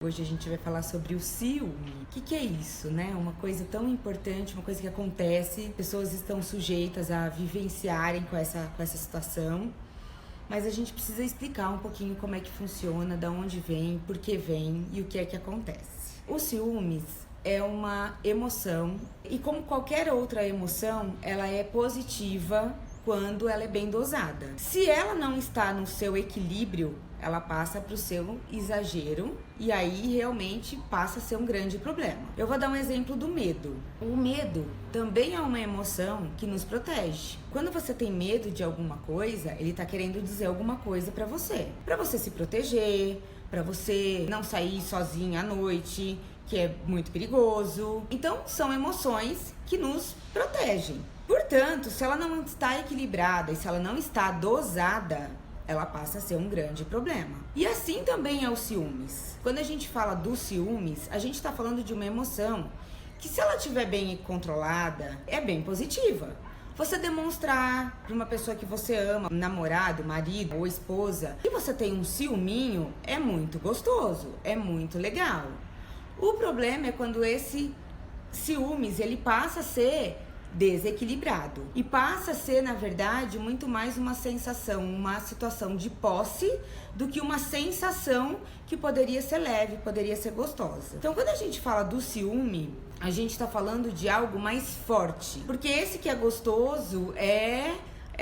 Hoje a gente vai falar sobre o ciúme. O que é isso, né? Uma coisa tão importante, uma coisa que acontece, pessoas estão sujeitas a vivenciarem com essa situação, mas a gente precisa explicar um pouquinho como é que funciona, da onde vem, por que vem e o que é que acontece. O ciúmes é uma emoção e, como qualquer outra emoção, ela é positiva quando ela é bem dosada. Se ela não está no seu equilíbrio, ela passa para o seu exagero e aí realmente passa a ser um grande problema. Eu vou dar um exemplo do medo. O medo também é uma emoção que nos protege. Quando você tem medo de alguma coisa, ele está querendo dizer alguma coisa para você se proteger, para você não sair sozinha à noite, que é muito perigoso. Então, são emoções que nos protegem. Portanto, se ela não está equilibrada e se ela não está dosada, ela passa a ser um grande problema. E assim também é o ciúmes. Quando a gente fala do ciúmes, a gente está falando de uma emoção que, se ela estiver bem controlada, é bem positiva. Você demonstrar para uma pessoa que você ama, namorado, marido ou esposa, que você tem um ciúminho, é muito gostoso, é muito legal. O problema é quando esse ciúmes, ele passa a ser desequilibrado e passa a ser, na verdade, muito mais uma sensação, uma situação de posse do que uma sensação que poderia ser leve, poderia ser gostosa. Então, quando a gente fala do ciúme, a gente está falando de algo mais forte, porque esse que é gostoso é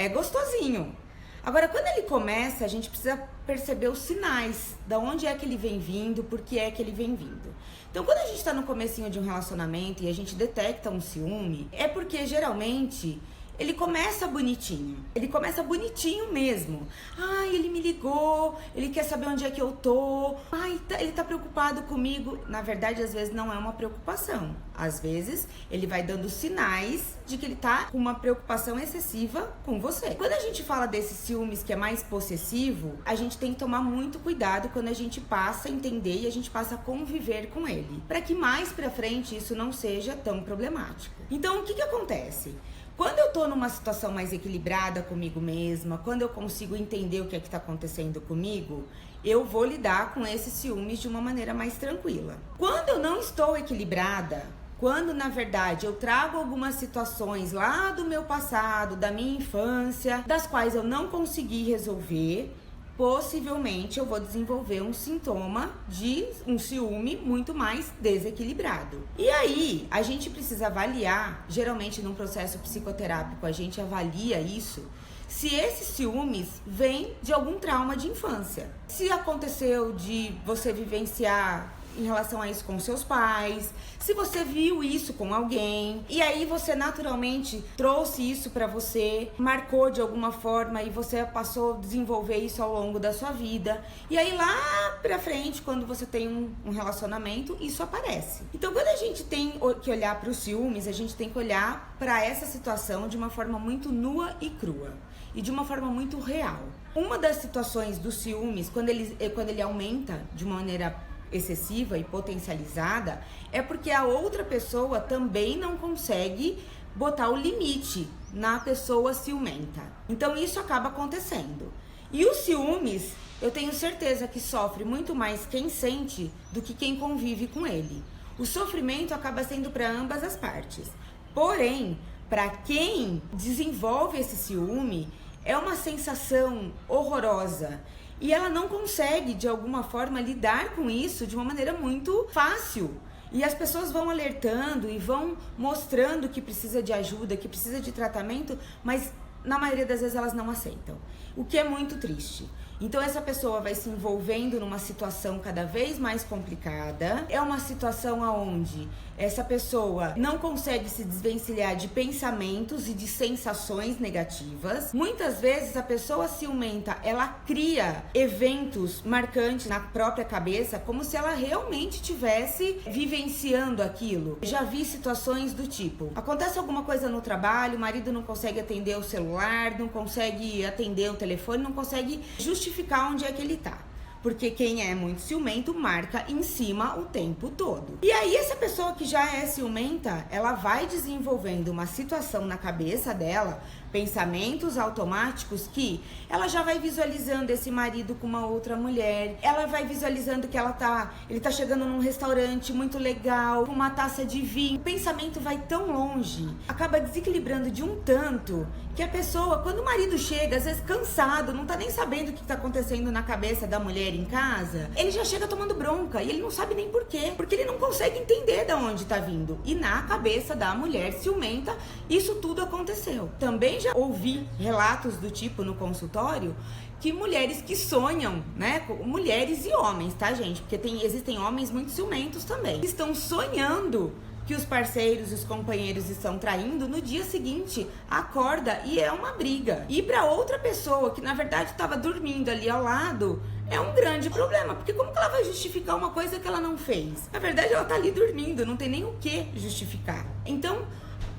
gostosinho. Agora, quando ele começa, a gente precisa perceber os sinais, da onde é que ele vem vindo, por que é que ele vem vindo. Então, quando a gente está no comecinho de um relacionamento e a gente detecta um ciúme, é porque geralmente ele começa bonitinho. Ele começa bonitinho mesmo. Ai, ele me ligou, ele quer saber onde é que eu tô. Ai, ele tá preocupado comigo. Na verdade, às vezes não é uma preocupação. Às vezes, ele vai dando sinais de que ele tá com uma preocupação excessiva com você. Quando a gente fala desses ciúmes que é mais possessivo, a gente tem que tomar muito cuidado quando a gente passa a entender e a gente passa a conviver com ele, para que mais pra frente isso não seja tão problemático. Então, o que acontece? Quando eu tô numa situação mais equilibrada comigo mesma, quando eu consigo entender o que é que tá acontecendo comigo, eu vou lidar com esses ciúmes de uma maneira mais tranquila. Quando eu não estou equilibrada, quando na verdade eu trago algumas situações lá do meu passado, da minha infância, das quais eu não consegui resolver, possivelmente eu vou desenvolver um sintoma de um ciúme muito mais desequilibrado. E aí, a gente precisa avaliar, geralmente num processo psicoterápico, a gente avalia isso, se esses ciúmes vêm de algum trauma de infância. Se aconteceu de você vivenciar em relação a isso com seus pais, se você viu isso com alguém, e aí você naturalmente trouxe isso pra você, marcou de alguma forma e você passou a desenvolver isso ao longo da sua vida. E aí lá pra frente, quando você tem um relacionamento, isso aparece. Então, quando a gente tem que olhar pros ciúmes, a gente tem que olhar pra essa situação de uma forma muito nua e crua. E de uma forma muito real. Uma das situações dos ciúmes, quando ele aumenta de uma maneira excessiva e potencializada, é porque a outra pessoa também não consegue botar o limite na pessoa ciumenta. Então isso acaba acontecendo. E os ciúmes, eu tenho certeza que sofre muito mais quem sente do que quem convive com ele. O sofrimento acaba sendo para ambas as partes. Porém, para quem desenvolve esse ciúme, é uma sensação horrorosa. E ela não consegue, de alguma forma, lidar com isso de uma maneira muito fácil. E as pessoas vão alertando e vão mostrando que precisa de ajuda, que precisa de tratamento, mas na maioria das vezes elas não aceitam. O que é muito triste. Então essa pessoa vai se envolvendo numa situação cada vez mais complicada. É uma situação onde essa pessoa não consegue se desvencilhar de pensamentos e de sensações negativas. Muitas vezes a pessoa ciumenta, ela cria eventos marcantes na própria cabeça, como se ela realmente estivesse vivenciando aquilo. Já vi situações do tipo: acontece alguma coisa no trabalho, o marido não consegue atender o celular, não consegue atender o telefone, não consegue justificar onde é que ele tá. porque quem é muito ciumento marca em cima o tempo todo. E aí essa pessoa que já é ciumenta, ela vai desenvolvendo uma situação na cabeça dela, pensamentos automáticos, que ela já vai visualizando esse marido com uma outra mulher, ela vai visualizando que ele tá chegando num restaurante muito legal, com uma taça de vinho. O pensamento vai tão longe, acaba desequilibrando de um tanto, que a pessoa, quando o marido chega, às vezes cansado, não tá nem sabendo o que tá acontecendo na cabeça da mulher em casa, ele já chega tomando bronca, e ele não sabe nem por quê, porque ele não consegue entender de onde tá vindo. E na cabeça da mulher ciumenta, isso tudo aconteceu. Também já ouvi relatos do tipo no consultório, que mulheres que sonham, né, mulheres e homens, tá, gente, porque existem homens muito ciumentos também, que estão sonhando que os parceiros, os companheiros estão traindo, no dia seguinte acorda e é uma briga. E para outra pessoa que na verdade estava dormindo ali ao lado, é um grande problema, porque como que ela vai justificar uma coisa que ela não fez? Na verdade ela tá ali dormindo, não tem nem o que justificar. Então,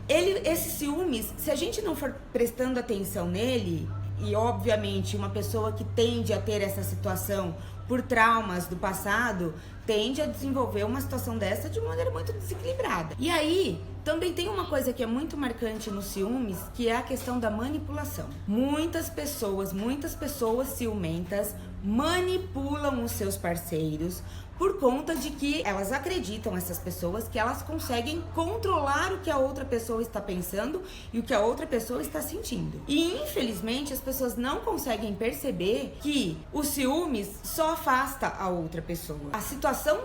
esse ciúmes, se a gente não for prestando atenção nele, e obviamente uma pessoa que tende a ter essa situação por traumas do passado, tende a desenvolver uma situação dessa de uma maneira muito desequilibrada. E aí, também tem uma coisa que é muito marcante nos ciúmes, que é a questão da manipulação. Muitas pessoas ciumentas manipulam os seus parceiros por conta de que elas acreditam, essas pessoas, que elas conseguem controlar o que a outra pessoa está pensando e o que a outra pessoa está sentindo. E infelizmente as pessoas não conseguem perceber que o ciúmes só afasta a outra pessoa. A situação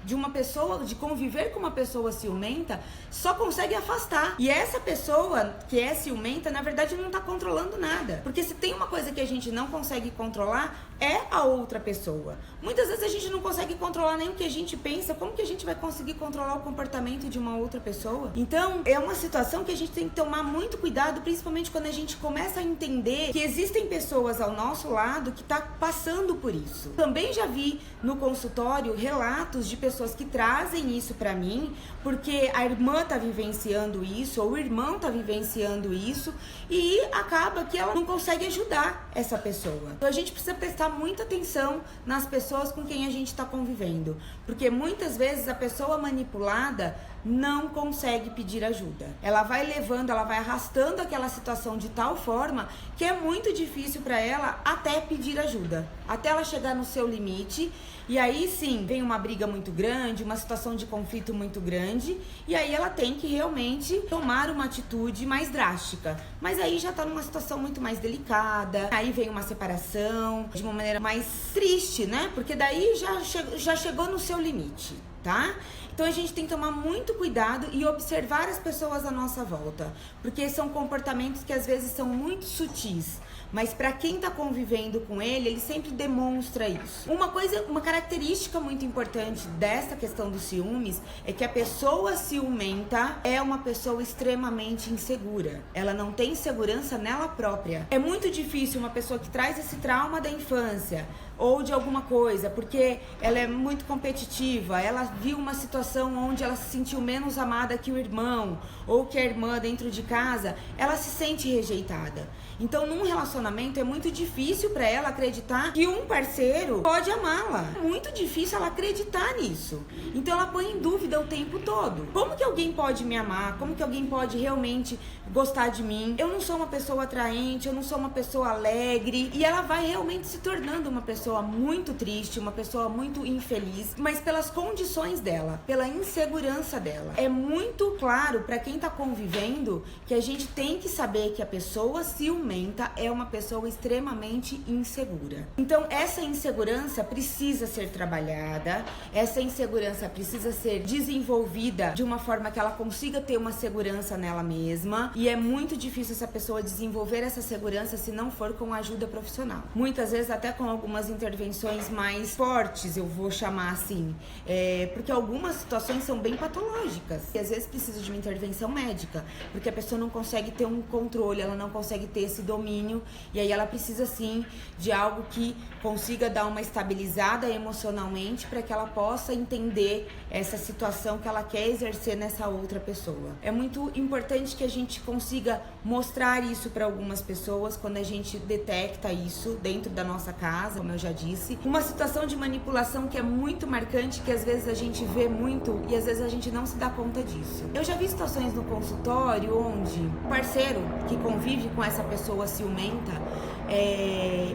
de uma pessoa, de conviver com uma pessoa ciumenta, só consegue afastar. E essa pessoa que é ciumenta, na verdade, não tá controlando nada. Porque se tem uma coisa que a gente não consegue controlar, é a outra pessoa. Muitas vezes a gente não consegue controlar nem o que a gente pensa, como que a gente vai conseguir controlar o comportamento de uma outra pessoa? Então, é uma situação que a gente tem que tomar muito cuidado, principalmente quando a gente começa a entender que existem pessoas ao nosso lado que tá passando por isso. Também já vi no consultório relatos de pessoas que trazem isso pra mim, porque a irmã tá vivenciando isso, ou o irmão tá vivenciando isso, e acaba que ela não consegue ajudar essa pessoa. Então a gente precisa prestar muita atenção nas pessoas com quem a gente está convivendo, porque muitas vezes a pessoa manipulada não consegue pedir ajuda. Ela vai levando, ela vai arrastando aquela situação de tal forma que é muito difícil para ela até pedir ajuda, até ela chegar no seu limite. E aí sim, vem uma briga muito grande, uma situação de conflito muito grande, e aí ela tem que realmente tomar uma atitude mais drástica. Mas aí já tá numa situação muito mais delicada, aí vem uma separação de uma maneira mais triste, né? Porque daí já chegou no seu limite, tá? Então a gente tem que tomar muito cuidado e observar as pessoas à nossa volta, porque são comportamentos que às vezes são muito sutis, mas para quem tá convivendo com ele sempre demonstra isso. Uma característica muito importante dessa questão dos ciúmes é que a pessoa ciumenta é uma pessoa extremamente insegura. Ela não tem segurança nela própria. É muito difícil uma pessoa que traz esse trauma da infância ou de alguma coisa, porque ela é muito competitiva, ela viu uma situação onde ela se sentiu menos amada que o irmão, ou que a irmã dentro de casa, ela se sente rejeitada. Então, num relacionamento é muito difícil para ela acreditar que um parceiro pode amá-la. É muito difícil ela acreditar nisso. Então, ela põe em dúvida o tempo todo. Como que alguém pode me amar? Como que alguém pode realmente gostar de mim? Eu não sou uma pessoa atraente, eu não sou uma pessoa alegre. E ela vai realmente se tornando uma pessoa muito triste, uma pessoa muito infeliz, mas pelas condições dela, pela insegurança dela. É muito claro para quem tá convivendo que a gente tem que saber que a pessoa ciumenta é uma pessoa extremamente insegura. Então, essa insegurança precisa ser trabalhada, essa insegurança precisa ser desenvolvida de uma forma que ela consiga ter uma segurança nela mesma, e é muito difícil essa pessoa desenvolver essa segurança se não for com ajuda profissional. Muitas vezes até com algumas intervenções mais fortes, eu vou chamar assim, porque algumas situações são bem patológicas, e às vezes precisa de uma intervenção médica, porque a pessoa não consegue ter um controle, ela não consegue ter esse domínio, e aí ela precisa sim de algo que consiga dar uma estabilizada emocionalmente para que ela possa entender essa situação que ela quer exercer nessa outra pessoa. É muito importante que a gente consiga mostrar isso para algumas pessoas quando a gente detecta isso dentro da nossa casa, como eu já já disse. Uma situação de manipulação que é muito marcante, que às vezes a gente vê muito e às vezes a gente não se dá conta disso. Eu já vi situações no consultório onde o parceiro que convive com essa pessoa ciumenta,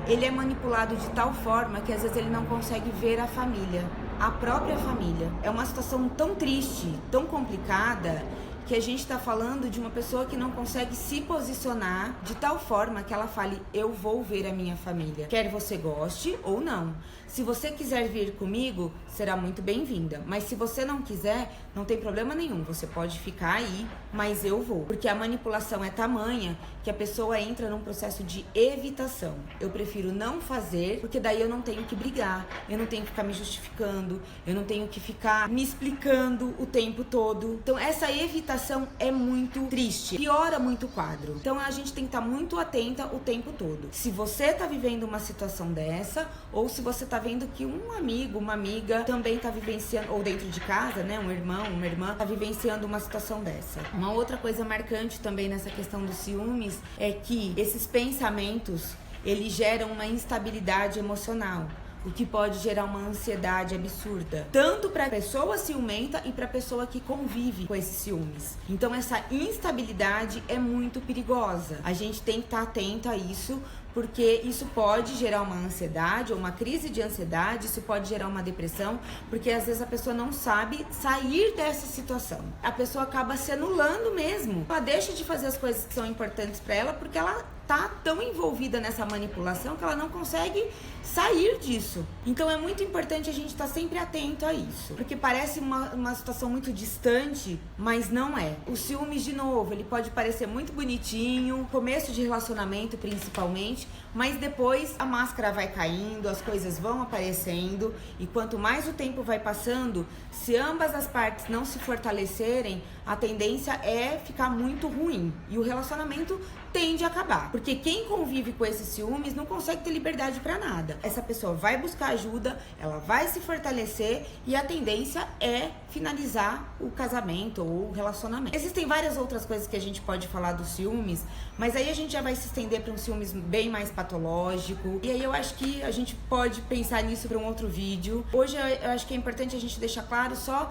ele é manipulado de tal forma que às vezes ele não consegue ver a família, a própria família. É uma situação tão triste, tão complicada, que a gente está falando de uma pessoa que não consegue se posicionar de tal forma que ela fale: eu vou ver a minha família, quer você goste ou não. Se você quiser vir comigo, será muito bem-vinda, mas se você não quiser, não tem problema nenhum, você pode ficar aí, mas eu vou. Porque a manipulação é tamanha que a pessoa entra num processo de evitação. Eu prefiro não fazer, porque daí eu não tenho que brigar, eu não tenho que ficar me justificando, eu não tenho que ficar me explicando o tempo todo. Então essa evitação é muito triste, piora muito o quadro. Então a gente tem que estar muito atenta o tempo todo. Se você tá vivendo uma situação dessa, ou se você tá vendo que um amigo, uma amiga também tá vivenciando, ou dentro de casa, né, um irmão, uma irmã tá vivenciando uma situação dessa. Uma outra coisa marcante também nessa questão dos ciúmes é que esses pensamentos, eles geram uma instabilidade emocional, o que pode gerar uma ansiedade absurda, tanto para a pessoa ciumenta e para a pessoa que convive com esses ciúmes. Então essa instabilidade é muito perigosa. A gente tem que estar atento a isso, porque isso pode gerar uma ansiedade ou uma crise de ansiedade, isso pode gerar uma depressão, porque às vezes a pessoa não sabe sair dessa situação. A pessoa acaba se anulando mesmo. Ela deixa de fazer as coisas que são importantes para ela porque ela tá tão envolvida nessa manipulação que ela não consegue sair disso. Então é muito importante a gente estar sempre atento a isso, porque parece uma situação muito distante, mas não é. O ciúmes, de novo, ele pode parecer muito bonitinho, começo de relacionamento principalmente, mas depois a máscara vai caindo, as coisas vão aparecendo, e quanto mais o tempo vai passando, se ambas as partes não se fortalecerem, a tendência é ficar muito ruim e o relacionamento tende a acabar, porque quem convive com esses ciúmes não consegue ter liberdade pra nada. Essa pessoa vai buscar ajuda, ela vai se fortalecer e a tendência é finalizar o casamento ou o relacionamento. Existem várias outras coisas que a gente pode falar dos ciúmes, mas aí a gente já vai se estender para um ciúmes bem mais patológico, e aí eu acho que a gente pode pensar nisso para um outro vídeo. Hoje eu acho que é importante a gente deixar claro só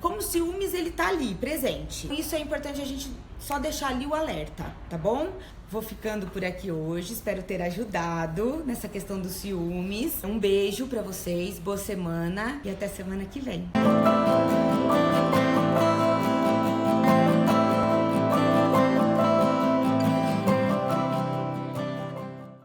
como o ciúmes ele tá ali, presente. Isso é importante a gente só deixar ali o alerta, tá bom? Vou ficando por aqui hoje, espero ter ajudado nessa questão dos ciúmes. Um beijo pra vocês, boa semana e até semana que vem.